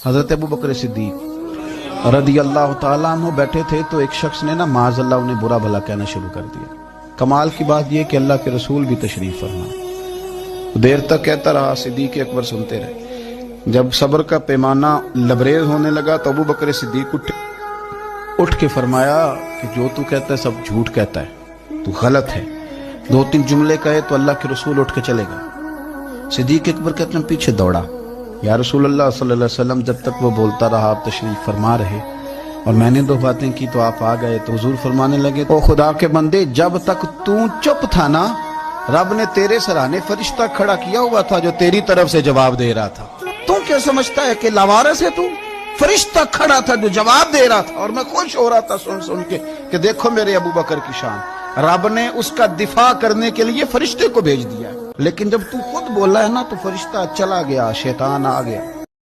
हजरत अबू बकर सिद्दीक रदी अल्लाह ताला अन्हु बैठे थे तो एक शख्स ने ना माज़अल्लाह उन्हें बुरा भला कहना शुरू कर दिया। कमाल की बात यह कि अल्लाह के रसूल भी तशरीफ फरमा। देर तक कहता रहा, सिद्दीक अकबर सुनते रहे। जब सब्र का पैमाना लबरेज होने लगा तो अबू बकर सिद्दीक उठ के फरमाया कि जो तू कहता है सब झूठ कहता है, तू गलत है। 2-3 जुमले कहे तो अल्लाह के रसूल उठ के चले गए। सिद्दीक अकबर कहते हैं पीछे दौड़ा, या रसूल अल्लाह सल्लल्लाहु अलैहि वसल्लम। जब तक वो बोलता रहा आप तशरीफ फरमा रहे और मैंने 2 बातें की तो आप आ गए। तो हुजूर फरमाने लगे, ओ खुदा के बंदे, जब तक तू चुप था ना, रब ने तेरे सराहने फरिश्ता खड़ा किया हुआ था जो तेरी तरफ से जवाब दे रहा था। तू क्या समझता है कि लावारिस है तू? फरिश्ता खड़ा था जो जवाब दे रहा था और मैं खुश हो रहा था सुन के कि देखो मेरे अबू बकर की शान। रब ने उसका दिफा करने के लिए फरिश्ते को भेज दिया। लेकिन जब तू खुद बोला है ना तो फरिश्ता चला गया, शैतान आ गया।